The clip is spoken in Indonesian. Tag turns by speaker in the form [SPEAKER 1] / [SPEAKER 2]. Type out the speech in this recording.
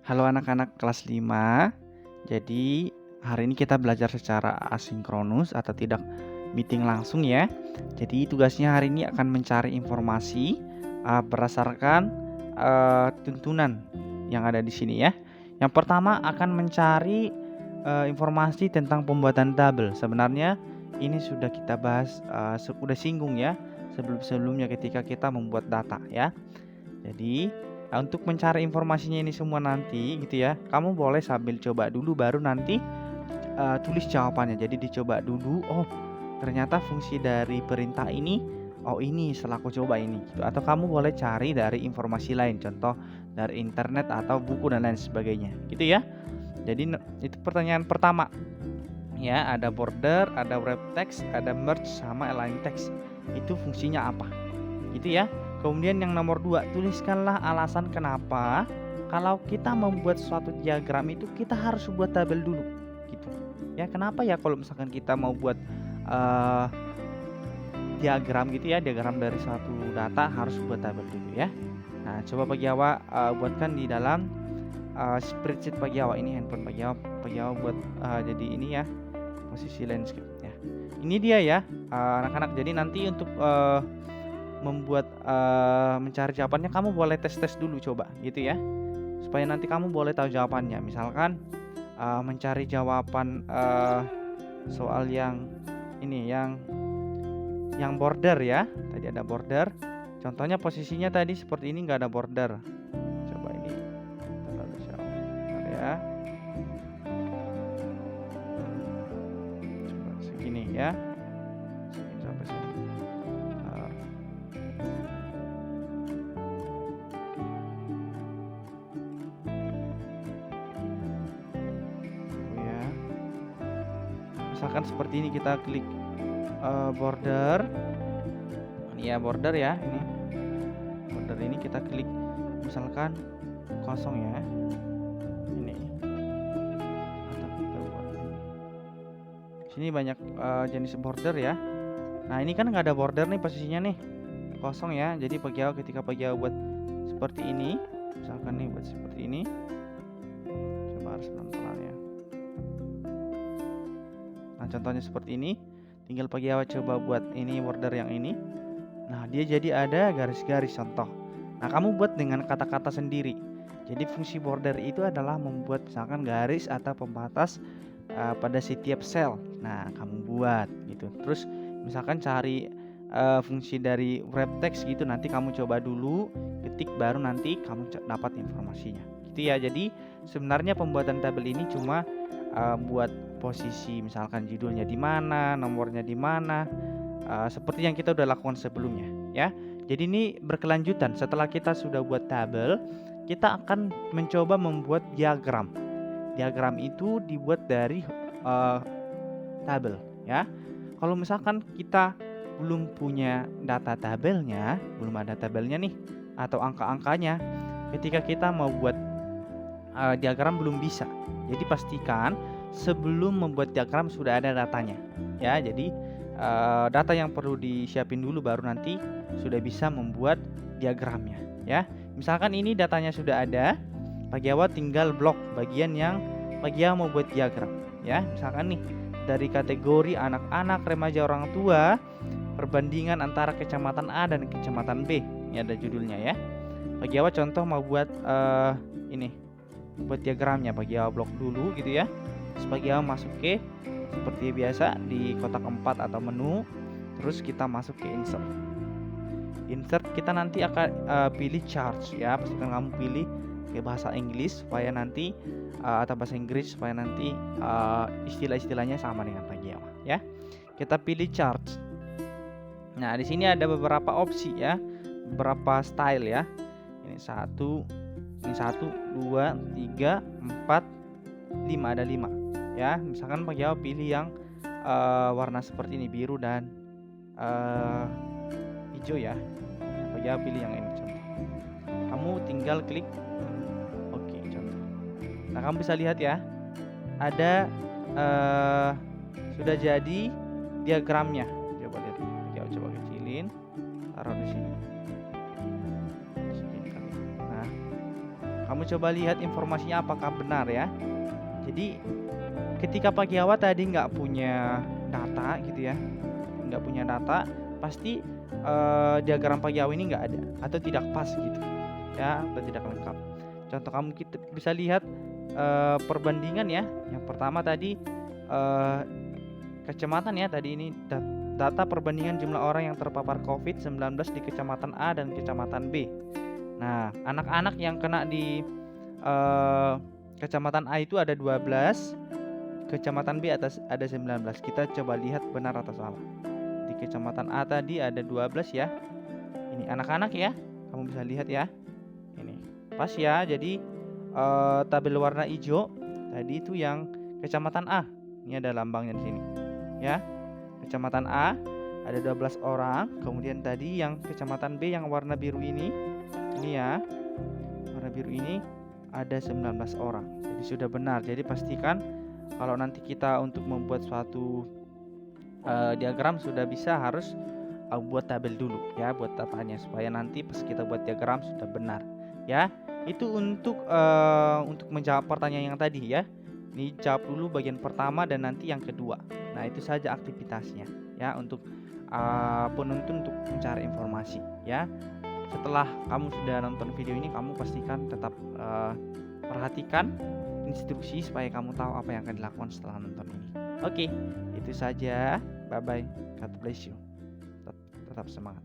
[SPEAKER 1] Halo anak-anak kelas 5. Jadi hari ini kita belajar secara asinkronus atau tidak meeting langsung ya. Jadi tugasnya hari ini akan mencari informasi berdasarkan tuntunan yang ada di sini ya. Yang pertama akan mencari informasi tentang pembuatan tabel. Sebenarnya ini sudah kita bahas, sudah singgung ya sebelumnya ketika kita membuat data ya. Jadi untuk mencari informasinya ini semua nanti gitu ya, kamu boleh sambil coba dulu baru nanti tulis jawabannya. Jadi dicoba dulu, oh ternyata fungsi dari perintah ini, oh ini setelah aku coba ini gitu. Atau kamu boleh cari dari informasi lain, contoh dari internet atau buku dan lain sebagainya gitu ya. Jadi itu pertanyaan pertama ya, ada border, ada wrap text, ada merge sama align text. Itu fungsinya apa? Gitu ya. Kemudian yang nomor 2, tuliskanlah alasan kenapa kalau kita membuat suatu diagram itu kita harus buat tabel dulu gitu. Ya, kenapa ya kalau misalkan kita mau buat diagram gitu ya, diagram dari suatu data harus buat tabel dulu ya. Nah, coba Pak Jawa buatkan di dalam spreadsheet Pak Jawa ini, handphone Pak Jawa buat jadi ini ya, posisi landscape ya. Ini dia ya anak-anak. Jadi nanti untuk membuat mencari jawabannya kamu boleh tes dulu coba gitu ya, supaya nanti kamu boleh tahu jawabannya. Misalkan mencari jawaban soal yang ini yang border ya, tadi ada border, contohnya posisinya tadi seperti ini, nggak ada border. Coba ini ya, coba segini ya, segini sampai sini. Misalkan seperti ini, kita klik border ini ya, border ya, ini border ini kita klik misalkan kosong ya, ini atau kita buat ini. Sini banyak jenis border ya. Nah ini kan nggak ada border nih, posisinya nih kosong ya. Jadi ketika Pak Jawa buat seperti ini, misalkan nih buat seperti ini, coba harus pelan-pelan ya. Nah contohnya seperti ini, tinggal Pak Jawa coba buat ini border yang ini. Nah dia jadi ada garis-garis contoh. Nah kamu buat dengan kata-kata sendiri. Jadi fungsi border itu adalah membuat misalkan garis atau pembatas pada setiap sel. Nah kamu buat gitu. Terus misalkan cari fungsi dari wrap text gitu, nanti kamu coba dulu ketik baru nanti kamu dapat informasinya gitu ya. Jadi sebenarnya pembuatan tabel ini cuma buat posisi, misalkan judulnya di mana, nomornya di mana, seperti yang kita udah lakukan sebelumnya ya. Jadi ini berkelanjutan. Setelah kita sudah buat tabel, kita akan mencoba membuat diagram. Diagram itu dibuat dari tabel ya. Kalau misalkan kita belum punya data tabelnya, belum ada tabelnya nih atau angka-angkanya, ketika kita mau buat diagram belum bisa. Jadi pastikan sebelum membuat diagram sudah ada datanya ya. Jadi data yang perlu disiapin dulu baru nanti sudah bisa membuat diagramnya ya. Misalkan ini datanya sudah ada, Pak Jawa tinggal blok bagian yang Pak Jawa mau buat diagram ya. Misalkan nih dari kategori anak-anak, remaja, orang tua, perbandingan antara kecamatan A dan kecamatan B. Ini ada judulnya ya. Pak Jawa contoh mau buat ini, buat diagramnya Pak Jawa blok dulu gitu ya. Terus Pak Jawa masuk ke seperti biasa di kotak 4 atau menu. Terus kita masuk ke insert, kita nanti akan pilih charts ya. Pastikan kamu pilih ke bahasa Inggris supaya nanti atau bahasa Inggris supaya nanti istilah-istilahnya sama dengan Pak Jawa ya. Kita pilih charts. Nah di sini ada beberapa opsi ya, beberapa style ya. Ini 1, 2, 3, 4, 5, ada 5 ya. Misalkan Pak Jawa pilih yang warna seperti ini, biru dan hijau ya. Pak Jawa pilih yang ini contoh. Kamu tinggal klik oke contoh. Nah kamu bisa lihat ya, ada sudah jadi diagramnya. Coba lihat, Pak Jawa coba kecilin, taruh di sini. Nah kamu Kamu coba lihat informasinya apakah benar ya. Jadi ketika Pak Giawa tadi nggak punya data gitu ya, nggak punya data, pasti diagram Pak Giawa ini nggak ada atau tidak pas gitu ya, atau tidak lengkap. Contoh kamu kita bisa lihat perbandingan ya. Yang pertama tadi kecamatan ya, tadi ini data perbandingan jumlah orang yang terpapar COVID-19 di kecamatan A dan kecamatan B. Nah, anak-anak yang kena di kecamatan A itu ada 12, kecamatan B ada 19. Kita coba lihat benar atau salah. Di kecamatan A tadi ada 12 ya. Ini anak-anak ya, kamu bisa lihat ya. Ini pas ya. Jadi tabel warna hijau tadi itu yang kecamatan A. Ini ada lambangnya di sini. Ya. Kecamatan A ada 12 orang, kemudian tadi yang kecamatan B yang warna biru ini ya, warna biru ini ada 19 orang. Jadi sudah benar. Jadi pastikan kalau nanti kita untuk membuat suatu diagram sudah bisa, harus buat tabel dulu ya, buat datanya supaya nanti pas kita buat diagram sudah benar ya. Itu untuk menjawab pertanyaan yang tadi ya. Ini jawab dulu bagian pertama dan nanti yang kedua. Nah, itu saja aktivitasnya ya untuk penuntun untuk mencari informasi ya. Setelah kamu sudah nonton video ini, kamu pastikan tetap perhatikan instruksi supaya kamu tahu apa yang akan dilakukan setelah nonton ini. Oke, itu saja. Bye bye. God bless you. Tetap semangat.